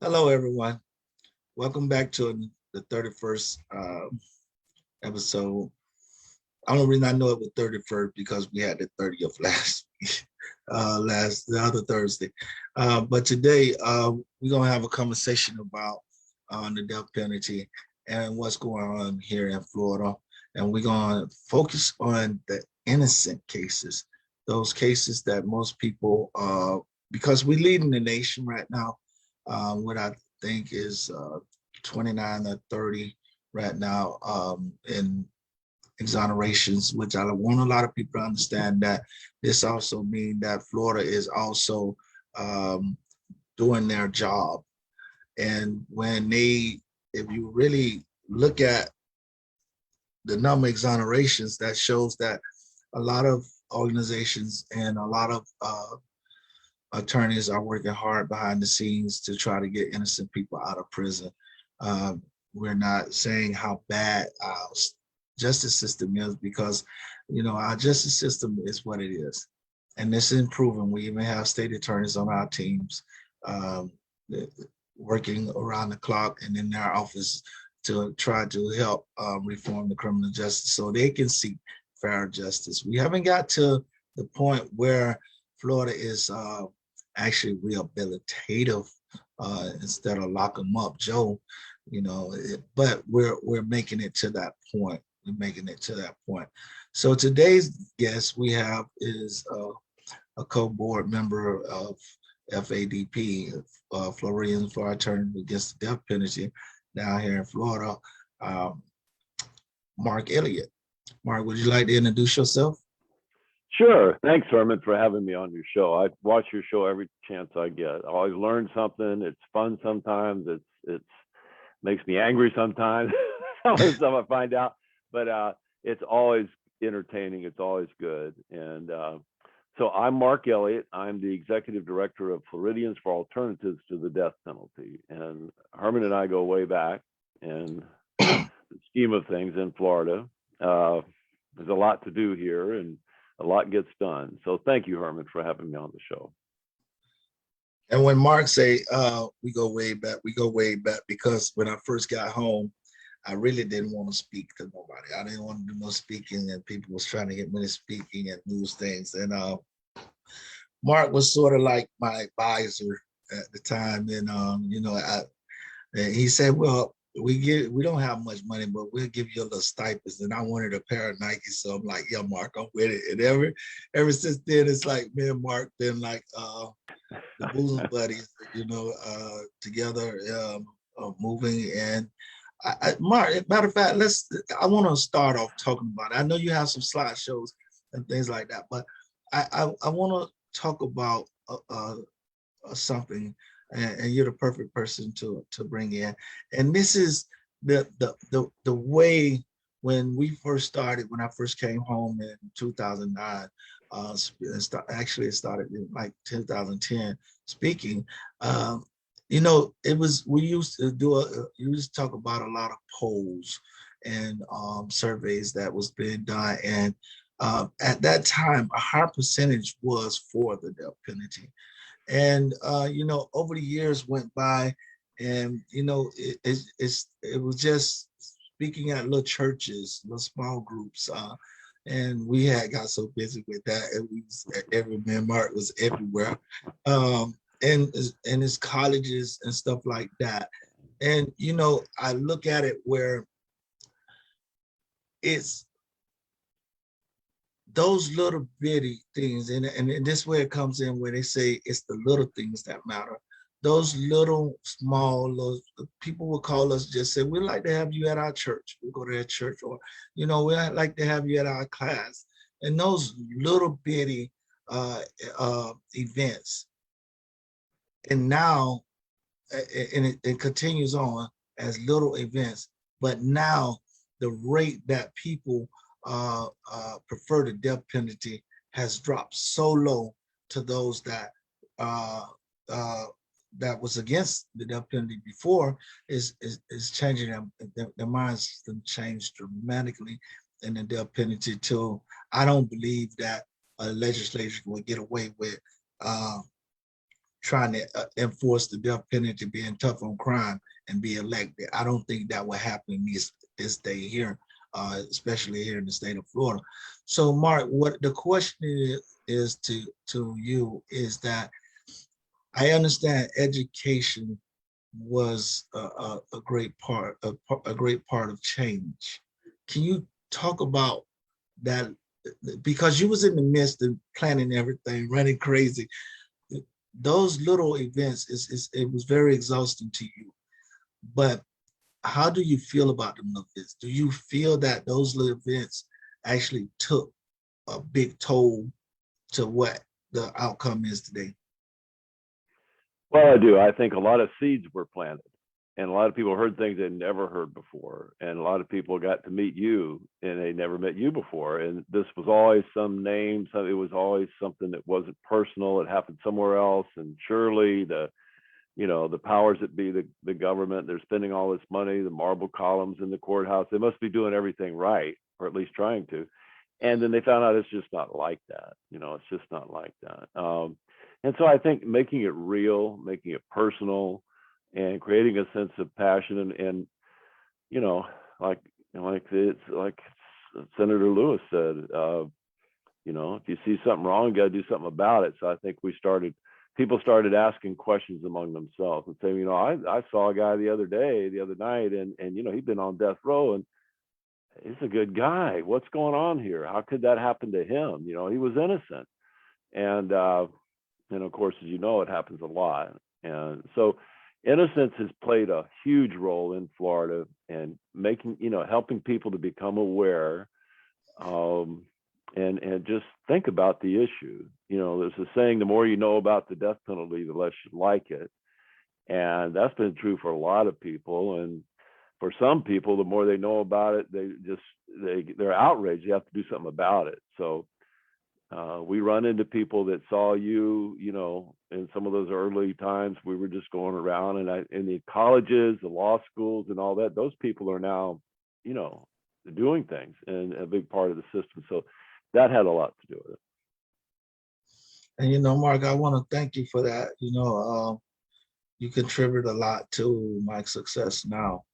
Hello, everyone. Welcome back to the 31st episode. The only reason I know it was 31st because we had the 30th last week, the other Thursday. But today we're gonna have a conversation about the death penalty and what's going on here in Florida, and we're gonna focus on the innocent cases, those cases that most people, because we're leading the nation right now. What I think is 29 or 30 right now in exonerations, which I want a lot of people to understand that this also means that Florida is also um, doing their job. And if you really look at the number of exonerations, that shows that a lot of organizations and a lot of attorneys are working hard behind the scenes to try to get innocent people out of prison. Uh, we're not saying how bad our justice system is because, our justice system is what it is. And this is improving. We even have state attorneys on our teams um, working around the clock and in their office to try to help reform the criminal justice so they can seek fair justice. We haven't got to the point where Florida is actually rehabilitative instead of lock them up, Joe. But we're making it to that point. We're making it to that point. So today's guest we have is a co-board member of FADP, Floridians for Alternative Against the Death Penalty, down here in Florida. Um, Mark Elliott. Mark, would you like to introduce yourself? Sure. Thanks, Herman, for having me on your show. I watch your show every chance I get. I always learn something. It's fun sometimes. It's makes me angry sometimes. Some of the stuff I find out, but it's always entertaining. It's always good. And so I'm Mark Elliott. I'm the Executive Director of Floridians for Alternatives to the Death Penalty. And Herman and I go way back in the scheme of things in Florida. There's a lot to do here, and a lot gets done. So thank you, Herman, for having me on the show. And when Mark say we go way back because when I first got home, I really didn't want to speak to nobody. I didn't want to do no speaking, and people was trying to get me to speaking and news things. And Mark was sort of like my advisor at the time, and and he said, "Well, we don't have much money, but we'll give you a little stipends." And I wanted a pair of Nikes, so I'm like, "Yeah, Mark, I'm with it." And ever since then, it's like me and Mark been like the bosom buddies, together, moving. And Mark, matter of fact, I want to start off talking about it. I know you have some slideshows and things like that, but I want to talk about something, and you're the perfect person to bring in. And this is the way when we first started, when I first came home in 2009. Actually, it started in like 2010. Speaking, it was we used to talk about a lot of polls and surveys that was being done, and at that time, a high percentage was for the death penalty. And over the years went by, and it was just speaking at little churches, little small groups, and we had got so busy with that, and every man Mark was everywhere, and his colleges and stuff like that. And I look at it where it's those little bitty things, and this way it comes in where they say it's the little things that matter. Those little small little, people will call us, just say, "We'd like to have you at our church." We go to that church, or we'd like to have you at our class. And those little bitty events, and now and it continues on as little events, but now the rate that people prefer the death penalty has dropped so low to those that uh, that was against the death penalty before is changing them. Their minds them changed dramatically in the death penalty till I don't believe that a legislature would get away with trying to enforce the death penalty, being tough on crime and be elected. I don't think that will happen this day here, especially here in the state of Florida. So, Mark, what the question is to you is that I understand education was a great part of change. Can you talk about that? Because you was in the midst of planning everything, running crazy. Those little events it was very exhausting to you. But how do you feel about them events? Do you feel that those little events actually took a big toll to what the outcome is today? Well, I do. I think a lot of seeds were planted, and a lot of people heard things they'd never heard before, and a lot of people got to meet you and they never met you before. And this was always some name, so it was always something that wasn't personal. It happened somewhere else, and surely the powers that be, the government, they're spending all this money, the marble columns in the courthouse, they must be doing everything right, or at least trying to. And then they found out it's just not like that. It's just not like that. And so I think making it real, making it personal, and creating a sense of passion and like it's like Senator Lewis said, if you see something wrong, you got to do something about it. So I think people started asking questions among themselves and saying, I saw a guy the other night, and he'd been on death row, and he's a good guy. What's going on here? How could that happen to him? He was innocent. And of course, as you know, it happens a lot. And so innocence has played a huge role in Florida, and helping people to become aware, and just think about the issue. There's a saying, the more you know about the death penalty, the less you like it. And that's been true for a lot of people. And for some people, the more they know about it, they're outraged. You have to do something about it. So we run into people that saw you, in some of those early times. We were just going around, and in the colleges, the law schools, and all that, those people are now, doing things and a big part of the system. So that had a lot to do with it. And Mark, I want to thank you for that. You contribute a lot to my success now.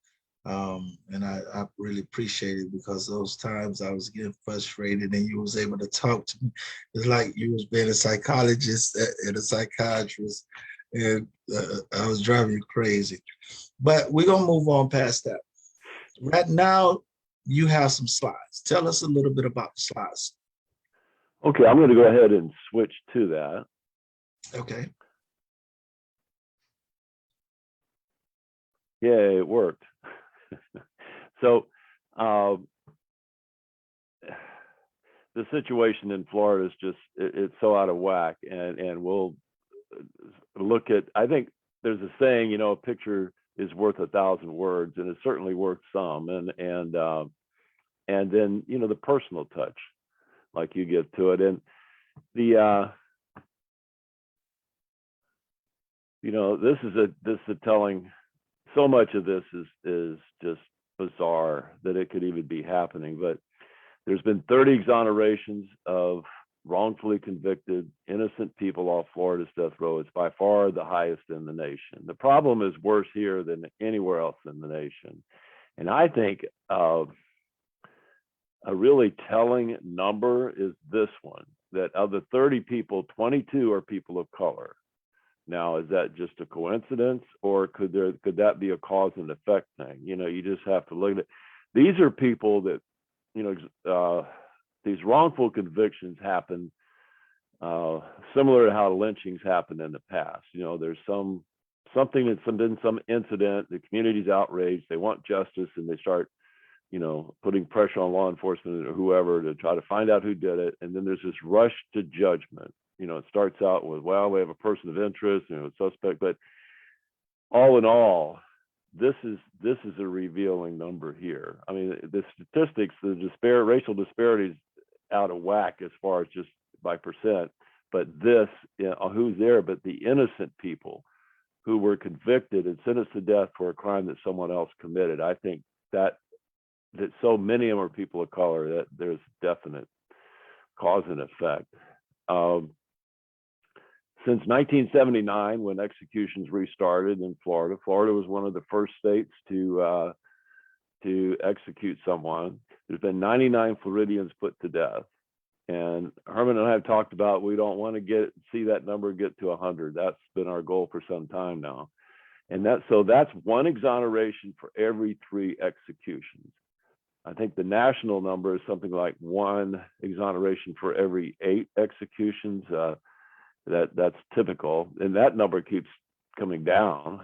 And I really appreciate it, because those times I was getting frustrated and you was able to talk to me. It's like you was being a psychologist and a psychiatrist, and I was driving you crazy. But we're going to move on past that. Right now, you have some slides. Tell us a little bit about the slides. Okay, I'm going to go ahead and switch to that. Okay. Yeah, it worked. So the situation in Florida is just, it's so out of whack. And we'll look at, I think there's a saying, a picture is worth 1,000 words, and it's certainly worth some. And then, the personal touch, like you give to it. And this is a telling. So much of this is just bizarre that it could even be happening. But there's been 30 exonerations of wrongfully convicted innocent people off Florida's death row. It's by far the highest in the nation. The problem is worse here than anywhere else in the nation. And I think a really telling number is this one, that of the 30 people, 22 are people of color. Now, is that just a coincidence, or could that be a cause and effect thing? You just have to look at it. These are people that, these wrongful convictions happen similar to how lynchings happened in the past. There's something that's been some incident, the community's outraged, they want justice, and they start, putting pressure on law enforcement or whoever to try to find out who did it. And then there's this rush to judgment. It starts out with, well, we have a person of interest, a suspect, but all in all, this is a revealing number here. I mean, the statistics, racial disparities out of whack as far as just by percent, but who's there, but the innocent people who were convicted and sentenced to death for a crime that someone else committed. I think that so many of them are people of color, that there's definite cause and effect. Since 1979, when executions restarted in Florida, Florida was one of the first states to execute someone. There's been 99 Floridians put to death. And Herman and I have talked about, we don't want to see that number get to 100. That's been our goal for some time now. And that's one exoneration for every 3 executions. I think the national number is something like 1 exoneration for every 8 executions. That's typical, and that number keeps coming down.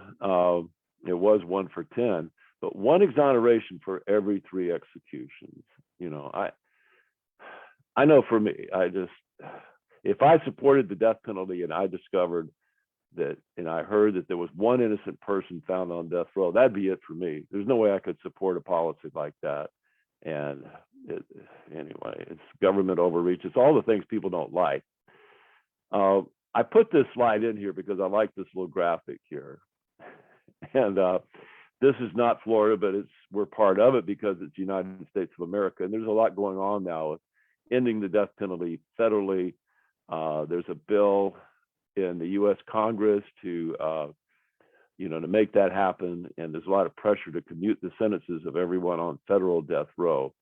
It was 1 for 10, but 1 exoneration for every 3 executions. You know, I know for me, if I supported the death penalty and I discovered that, and I heard that there was 1 innocent person found on death row, that'd be it for me. There's no way I could support a policy like that. And anyway, it's government overreach. It's all the things people don't like. I put this slide in here because I like this little graphic here. And this is not Florida, but we're part of it because it's the United States of America. And there's a lot going on now with ending the death penalty federally. There's a bill in the U.S. Congress to make that happen. And there's a lot of pressure to commute the sentences of everyone on federal death row.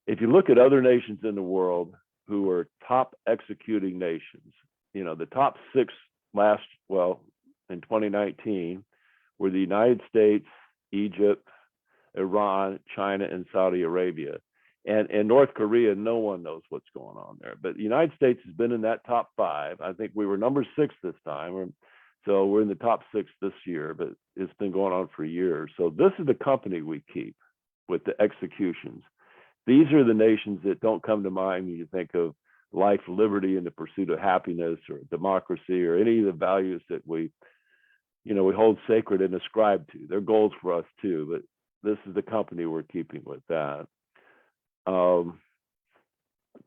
If you look at other nations in the world who are top executing nations, the top 6 in 2019 were the United States, Egypt, Iran, China, and Saudi Arabia. And North Korea, no one knows what's going on there. But the United States has been in that top 5. I think we were number 6 this time. So we're in the top 6 this year, but it's been going on for years. So this is the company we keep with the executions. These are the nations that don't come to mind when you think of life, liberty, and the pursuit of happiness or democracy or any of the values that we hold sacred and ascribe to. They're goals for us too, but this is the company we're keeping with that.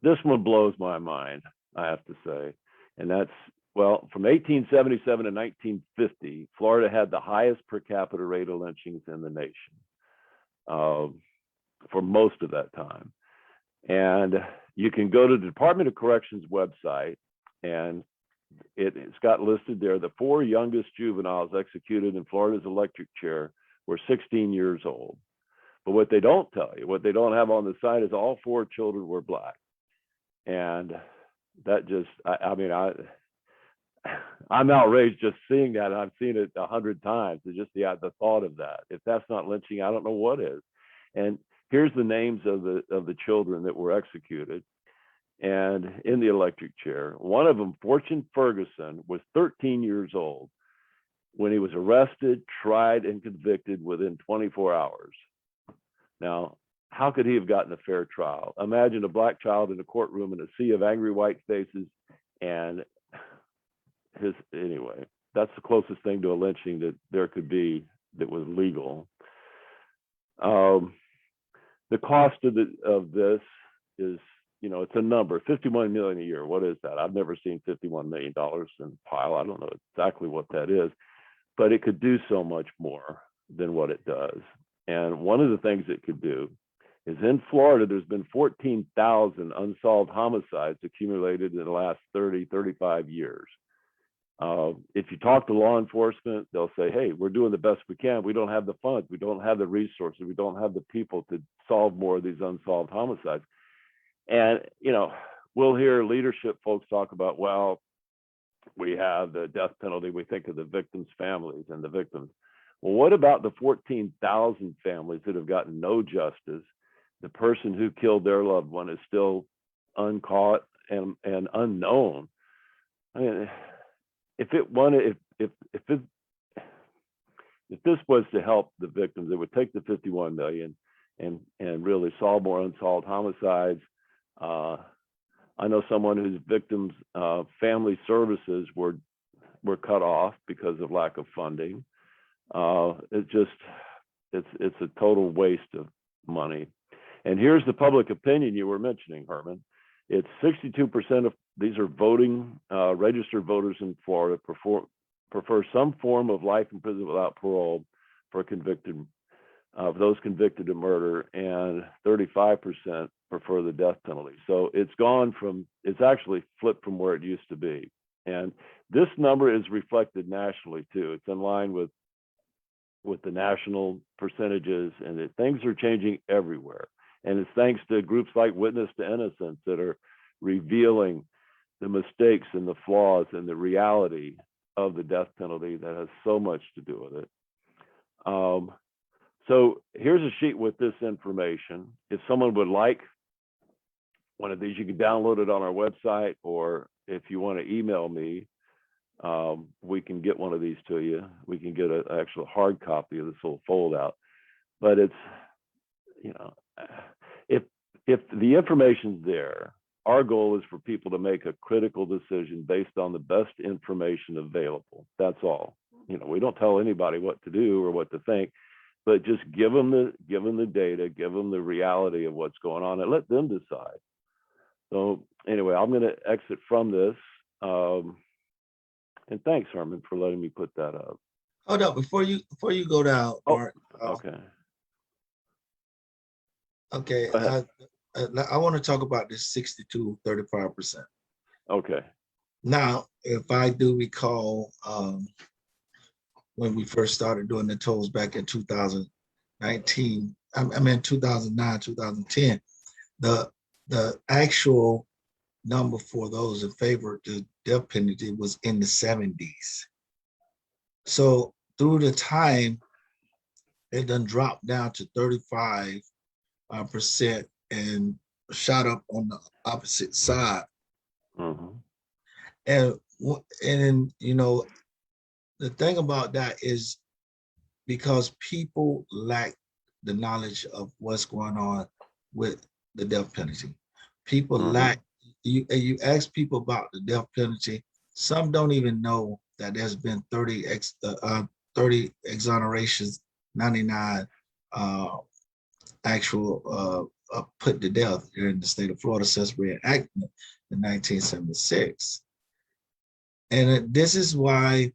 This one blows my mind, I have to say. And that's, from 1877 to 1950, Florida had the highest per capita rate of lynchings in the nation for most of that time. And you can go to the Department of Corrections website, and it's got listed there the 4 youngest juveniles executed in Florida's electric chair were 16 years old. But what they don't tell you, what they don't have on the site, is all 4 children were Black. And that just, I'm outraged just seeing that. I've seen it 100 times. It's just the thought of that. If that's not lynching, I don't know what is. And here's the names of the children that were executed and in the electric chair. One of them, Fortune Ferguson, was 13 years old when he was arrested, tried, and convicted within 24 hours. Now, how could he have gotten a fair trial? Imagine a Black child in a courtroom in a sea of angry white faces, and anyway, that's the closest thing to a lynching that there could be that was legal. The cost of this is, it's a number, $51 million a year. What is that? I've never seen $51 million in a pile. I don't know exactly what that is, but it could do so much more than what it does. And one of the things it could do is, in Florida, there's been 14,000 unsolved homicides accumulated in the last 35 years. If you talk to law enforcement, they'll say, hey, we're doing the best we can. We don't have the funds. We don't have the resources. We don't have the people to solve more of these unsolved homicides. And, we'll hear leadership folks talk about, well, we have the death penalty. We think of the victims' families and the victims. Well, what about the 14,000 families that have gotten no justice? The person who killed their loved one is still uncaught and unknown. I mean, if this was to help the victims, it would take the 51 million and really solve more unsolved homicides. I know someone whose victims' family services were cut off because of lack of funding. It's a total waste of money. And here's the public opinion you were mentioning, Herman. It's 62% of these are voting registered voters in Florida prefer some form of life in prison without parole for those convicted of murder, and 35% prefer the death penalty. So it's actually flipped from where it used to be. And this number is reflected nationally too. It's in line with the national percentages, and things are changing everywhere. And it's thanks to groups like Witness to Innocence that are revealing the mistakes and the flaws and the reality of the death penalty that has so much to do with it. So here's a sheet with this information. If someone would like one of these, you can download it on our website, or if you want to email me, we can get one of these to you. We can get an actual hard copy of this little fold out. But it's, you know, if the information's there, our goal is for people to make a critical decision based on the best information available. That's all. You know, we don't tell anybody what to do or what to think, but just give them the data, give them the reality of what's going on, and let them decide. So anyway, I'm going to exit from this. And thanks, Herman, for letting me put that up. Hold up, before you go down, Mark. Okay. Okay. I want to talk about this 62-35%. Okay. Now, if I do recall, when we first started doing the tolls back in 2019, I mean 2009, 2010, the actual number for those in favor of the death penalty was in the 70s. So through the time, it done dropped down to 35% and shot up on the opposite side. Mm-hmm. And you know, the thing about that is because people lack the knowledge of what's going on with the death penalty. People lack, you ask people about the death penalty, some don't even know that there's been 30 exonerations, 99 actual put to death here in the state of Florida since reenactment in 1976. And this is why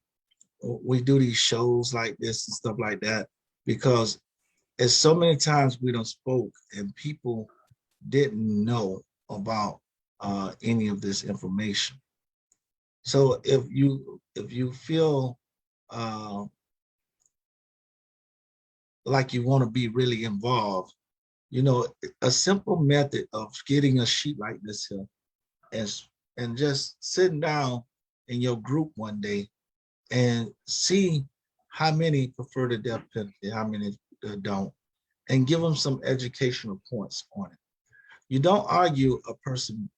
we do these shows like this and stuff like that, because it's so many times we don't spoke and people didn't know about any of this information. So if you feel like you want to be really involved, you know, a simple method of getting a sheet like this here and just sitting down in your group one day and see how many prefer the death penalty, how many don't, and give them some educational points on it. You don't argue a person's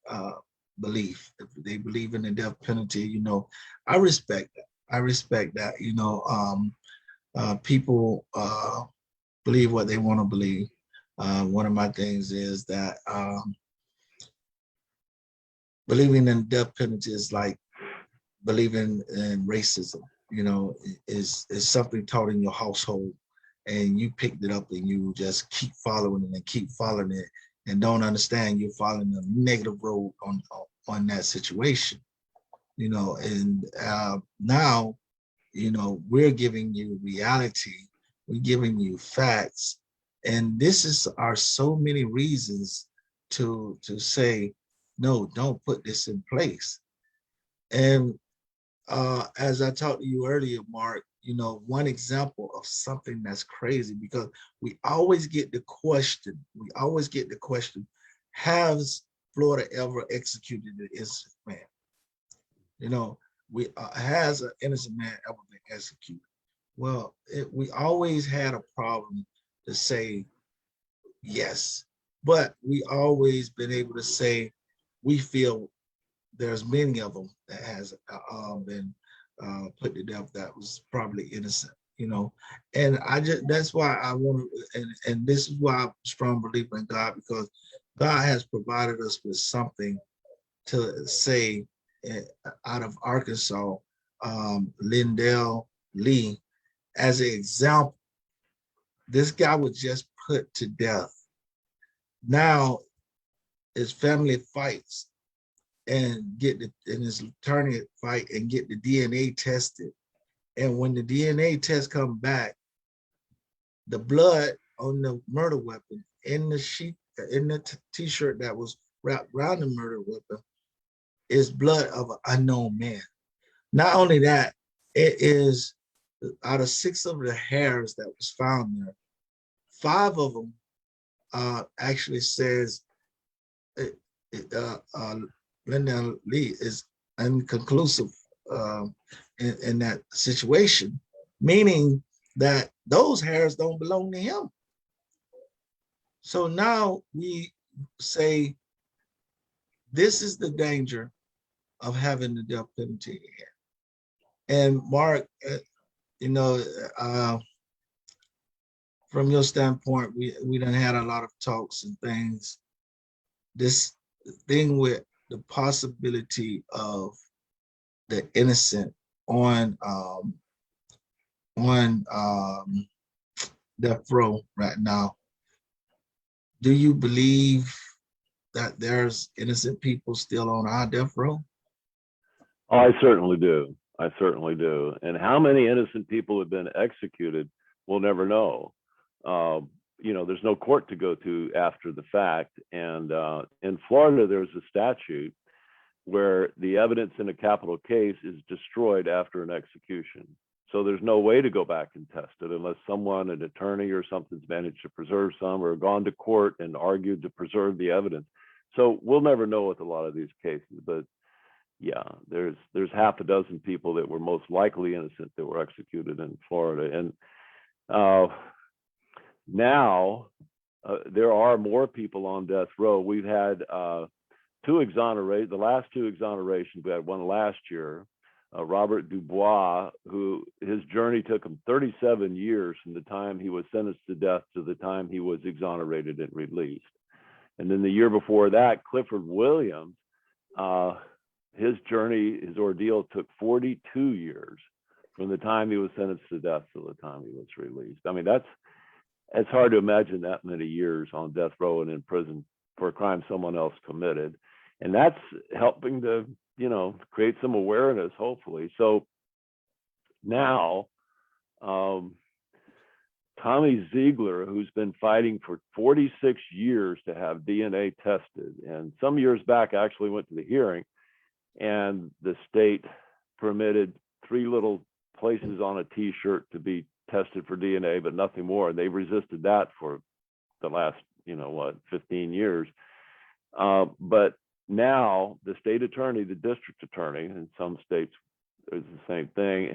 belief. If they believe in the death penalty, you know, I respect that. I respect that, you know, people believe what they want to believe. One of my things is that believing in death penalty is like believing in racism, you know, is something taught in your household and you picked it up and you just keep following it and keep following it and don't understand you're following a negative road on that situation, you know. And now, you know, we're giving you reality, we're giving you facts, and this are so many reasons to say, no, don't put this in place. And as I talked to you earlier, Mark, you know, one example of something that's crazy, because we always get the question, has Florida ever executed an innocent man? You know, has an innocent man ever been executed? Well, we always had a problem to say yes, but we always been able to say we feel there's many of them that has been put to death that was probably innocent, you know. And that's why I want to, and this is why I'm a strong believer in God, because God has provided us with something to say. Out of Arkansas, Lindell Lee, as an example, this guy was just put to death. Now his family fights and his attorney fight and get the DNA tested. And when the DNA test come back, the blood on the murder weapon in the sheet, in the t-shirt that was wrapped around the murder weapon, is blood of an unknown man. Not only that, it is out of 6 of the hairs that was found there, 5 of them actually says Linda Lee is inconclusive in that situation, meaning that those hairs don't belong to him. So now we say this is the danger of having the death penalty here. And Mark, from your standpoint, we done had a lot of talks and things. This thing with the possibility of the innocent on death row right now. Do you believe that there's innocent people still on our death row? Oh, I certainly do. I certainly do. And how many innocent people have been executed, we'll never know. There's no court to go to after the fact. And in Florida, there's a statute where the evidence in a capital case is destroyed after an execution. So there's no way to go back and test it unless someone, an attorney or something's managed to preserve some or gone to court and argued to preserve the evidence. So we'll never know with a lot of these cases, but yeah, there's half a dozen people that were most likely innocent that were executed in Florida. And now there are more people on death row. We've had the last 2 exonerations. We had one last year, Robert Dubois, who his journey took him 37 years from the time he was sentenced to death to the time he was exonerated and released. And then the year before that, Clifford Williams, his ordeal took 42 years from the time he was sentenced to death to the time he was released. I mean, it's hard to imagine that many years on death row and in prison for a crime someone else committed. And that's helping to, create some awareness, hopefully. So now, Tommy Ziegler, who's been fighting for 46 years to have DNA tested, and some years back I actually went to the hearing, and the state permitted 3 little places on a T-shirt to be tested for DNA, but nothing more. And they resisted that for the last, 15 years. But now the state attorney, the district attorney, in some states is the same thing,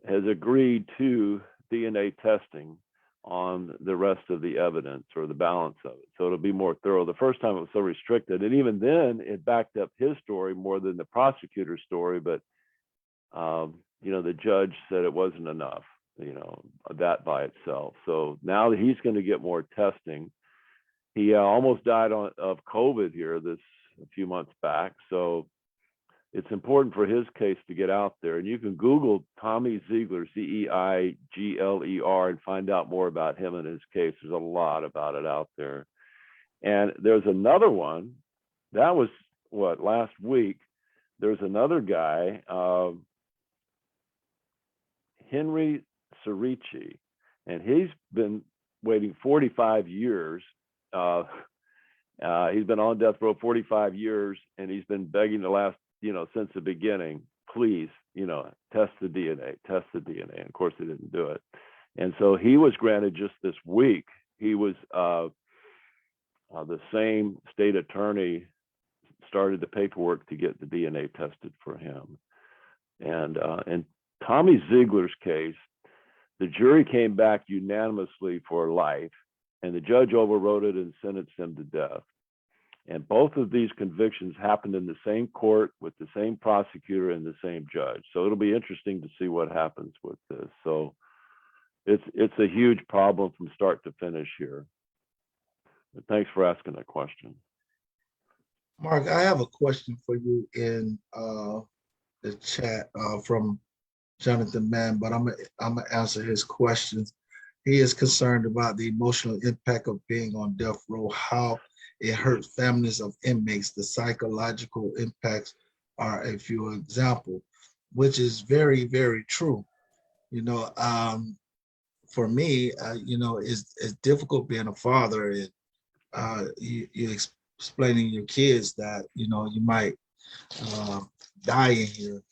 has agreed to DNA testing on the rest of the evidence or the balance of it. So it'll be more thorough. The first time it was so restricted, and even then it backed up his story more than the prosecutor's story, but the judge said it wasn't enough, that by itself. So now that he's going to get more testing, he almost died of COVID here a few months back. So it's important for his case to get out there. And you can Google Tommy Ziegler, Zeigler, and find out more about him and his case. There's a lot about it out there. And there's another one, that was last week. There's another guy, Henry Cerrici, and he's been waiting 45 years. He's been on death row 45 years, and he's been begging the last, since the beginning, please, test the DNA. And of course, they didn't do it. And so he was granted just this week. He was the same state attorney started the paperwork to get the DNA tested for him. And in Tommy Ziegler's case, the jury came back unanimously for life, and the judge overrode it and sentenced him to death. And both of these convictions happened in the same court with the same prosecutor and the same judge. So it'll be interesting to see what happens with this. So it's a huge problem from start to finish here. But thanks for asking that question. Mark, I have a question for you in the chat from Jonathan Mann, but I'm gonna answer his questions. He is concerned about the emotional impact of being on death row, how it hurts families of inmates. The psychological impacts are a few examples, which is very, very true. For me, it's difficult being a father, and you explaining your kids that you might dying here,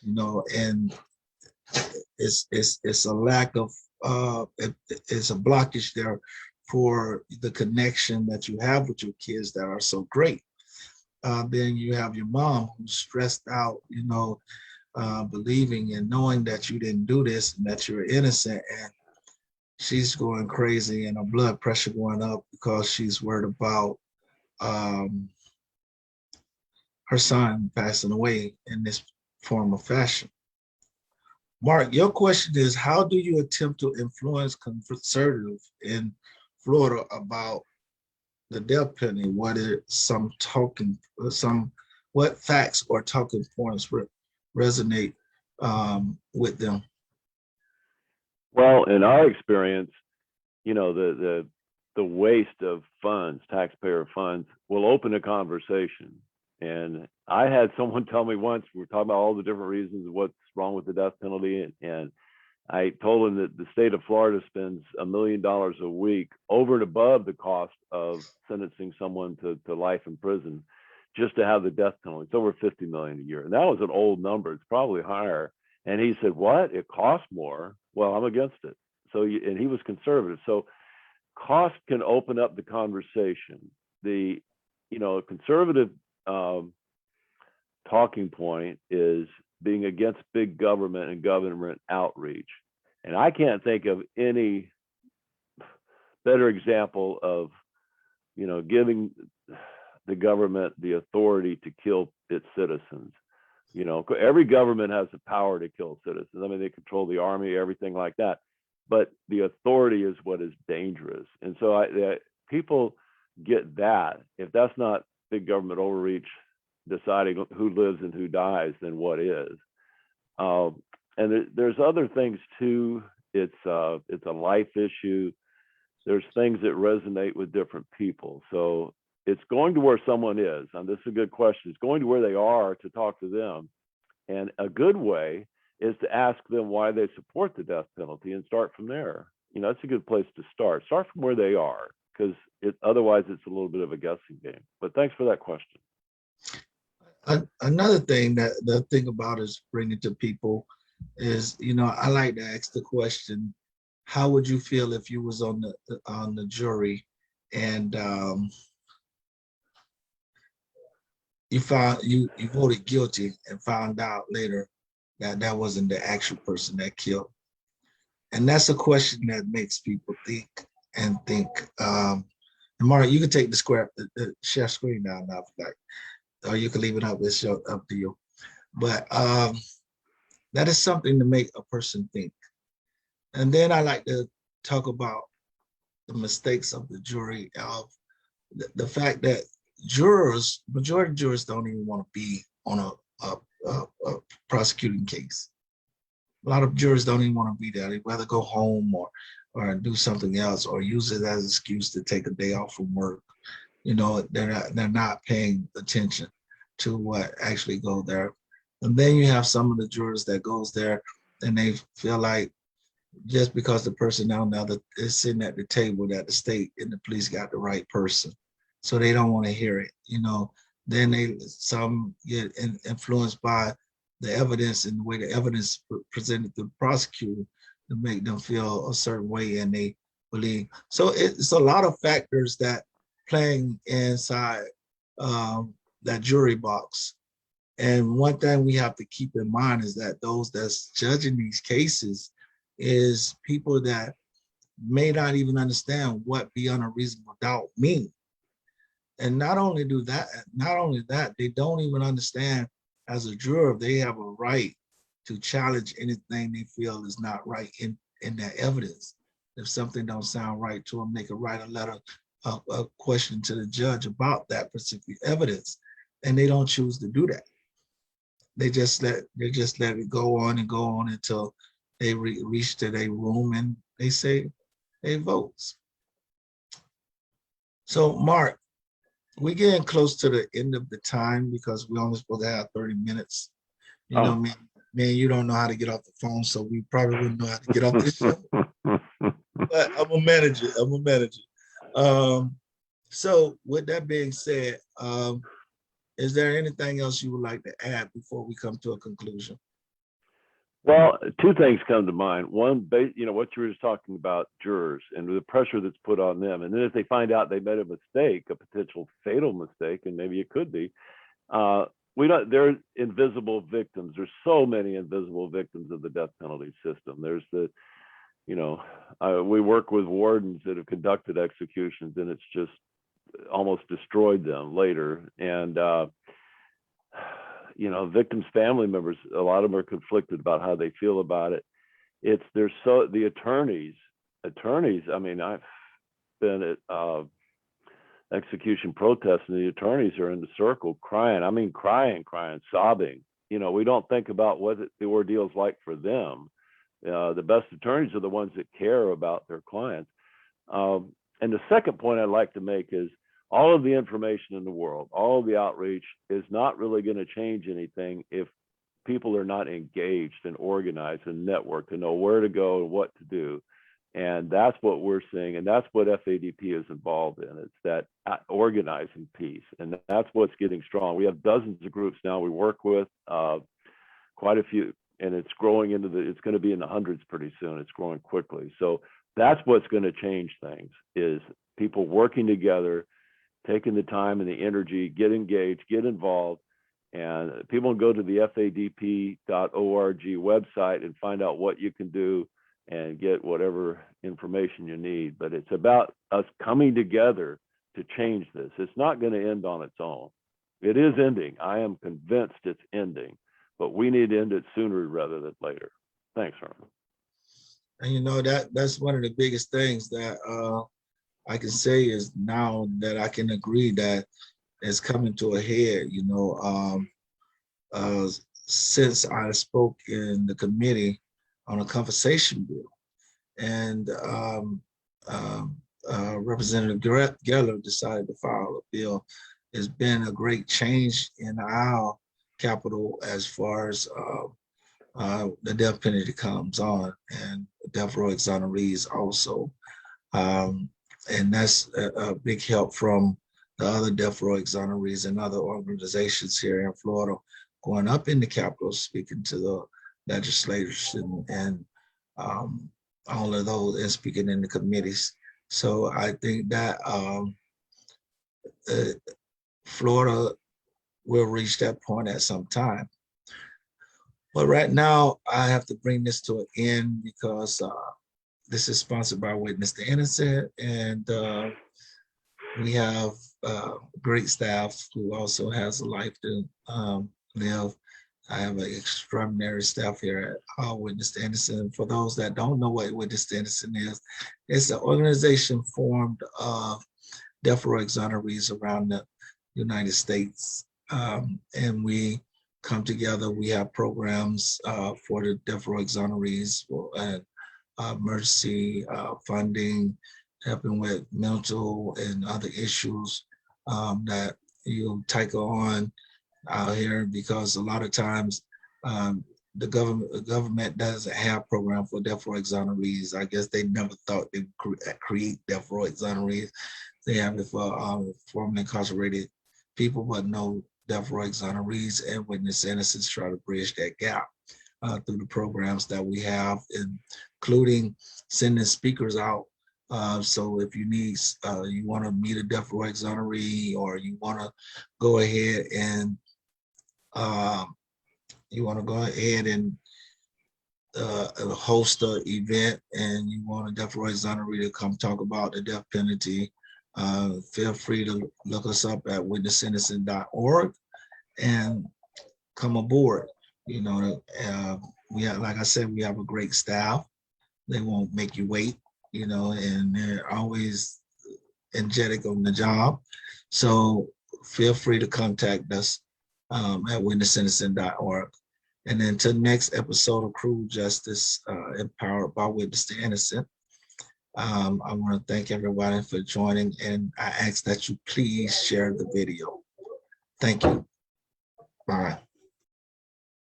and it's a lack of it's a blockage there for the connection that you have with your kids that are so great. Then you have your mom who's stressed out, believing and knowing that you didn't do this and that you're innocent, and she's going crazy and her blood pressure going up because she's worried about um, her son passing away in this form of fashion. Mark, your question is, how do you attempt to influence conservatives in Florida about the death penalty? What facts or talking points resonate with them? Well, in our experience, the waste of funds, taxpayer funds, will open a conversation. And I had someone tell me once, we were talking about all the different reasons of what's wrong with the death penalty, and I told him that the state of Florida spends $1 million a week over and above the cost of sentencing someone to life in prison just to have the death penalty. It's over $50 million a year. And that was an old number. It's probably higher. And he said, what? It costs more? Well, I'm against it. And he was conservative. So cost can open up the conversation. The, conservative talking point is being against big government and government outreach. And I can't think of any better example of, giving the government the authority to kill its citizens. Every government has the power to kill citizens. I mean, they control the army, everything like that. But the authority is what is dangerous. And so people get that. If that's not big government overreach, deciding who lives and who dies, then what is? And there's other things too. It's a life issue. There's things that resonate with different people. So it's going to where someone is. And this is a good question. It's going to where they are to talk to them. And a good way is to ask them why they support the death penalty and start from there. That's a good place to start. Start from where they are, because otherwise it's a little bit of a guessing game. But thanks for that question. Another thing that the thing about is bringing to people is, I like to ask the question, how would you feel if you was on the jury and you voted guilty and found out later that wasn't the actual person that killed? And that's a question that makes people think. And Mark, you can take the share screen down now, or you can leave it up. It's up to you. But that is something to make a person think. And then I like to talk about the mistakes of the jury, of the fact that majority of jurors don't even want to be on a prosecuting case. A lot of jurors don't even want to be there. They'd rather go home or do something else, or use it as an excuse to take a day off from work. They're not paying attention to what actually go there. And then you have some of the jurors that goes there and they feel like just because the person down there is sitting at the table that the state and the police got the right person, so they don't want to hear it. Then some get influenced by the evidence and the way the evidence presented to the prosecutor to make them feel a certain way, and they believe. So it's a lot of factors that playing inside that jury box. And one thing we have to keep in mind is that those that's judging these cases is people that may not even understand what beyond a reasonable doubt mean. And not only that, they don't even understand as a juror, they have a right to challenge anything they feel is not right in that evidence. If something don't sound right to them, they can write a letter, a question to the judge about that specific evidence. And they don't choose to do that. They just let it go on and go on until they reach to their room and they say they votes. So Mark, we're getting close to the end of the time because we're only supposed to have 30 minutes. Man, you don't know how to get off the phone, so we probably wouldn't know how to get off this show. But I'm gonna manage it. So with that being said, Is there anything else you would like to add before we come to a conclusion? Well, two things come to mind. One, you know, what you were just talking about, jurors and the pressure that's put on them. And then if they find out they made a mistake, a potential fatal mistake, and maybe it could be, they're invisible victims. There's so many invisible victims of the death penalty system. There's the, you know, we work with wardens that have conducted executions, and it's just almost destroyed them later. And, you know, victims' family members, a lot of them are conflicted about how they feel about it. The attorneys, I mean, I've been at execution protests, and the attorneys are in the circle crying. I mean, crying, sobbing. You know, we don't think about what the ordeal's like for them. The best attorneys are the ones that care about their clients. And the second point I'd like to make is all of the information in the world, all of the outreach is not really going to change anything if people are not engaged and organized and networked to know where to go and what to do. And that's what we're seeing. And that's what FADP is involved in. It's that organizing piece. And that's what's getting strong. We have dozens of groups now we work with, quite a few, and it's growing it's going to be in the hundreds pretty soon. It's growing quickly. So that's what's going to change things, is people working together, taking the time and the energy, get engaged, get involved. And people can go to the FADP.org website and find out what you can do and get whatever information you need. But it's about us coming together to change this. It's not going to end on its own. It is ending. I am convinced it's ending, but we need to end it sooner rather than later. Thanks, Herman. And you know, that's one of the biggest things that I can say is now that I can agree that it's coming to a head. You know, since I spoke in the committee on a compensation bill, and Representative Geller decided to file a bill, it's been a great change in our capital as far as the death penalty comes on, and death row exonerees also. And that's a big help from the other death row exonerees and other organizations here in Florida, going up in the Capitol, speaking to the legislators and all of those, and speaking in the committees. So I think that Florida will reach that point at some time. But right now, I have to bring this to an end because this is sponsored by Witness the Innocent, and we have great staff who also has a life to live. I have an extraordinary staff here at Witness the Innocent. For those that don't know what Witness the Innocent is, it's an organization formed of death row exonerees around the United States. And we come together. We have programs for the death row exonerees, and emergency funding, helping with mental and other issues that you tackle on out here, because a lot of times the government doesn't have program for death row exonerees. I guess they never thought they would create death row exonerees. They have it for formerly incarcerated people, but no death row exonerees, and Witness Innocence try to bridge that gap through the programs that we have, including sending speakers out. So if you need, you want to meet a death row exoneree, or you want to go ahead and host an event, and you want a death row exoneree to come talk about the death penalty, feel free to look us up at witnessinnocent.org and come aboard. You know, we have, like I said, we have a great staff. They won't make you wait, you know, and they're always energetic on the job. So feel free to contact us at witnessinnocent.org. And then to the next episode of Cruel Justice, empowered by Witness the Innocent. I want to thank everybody for joining, and I ask that you please share the video. Thank you. Bye.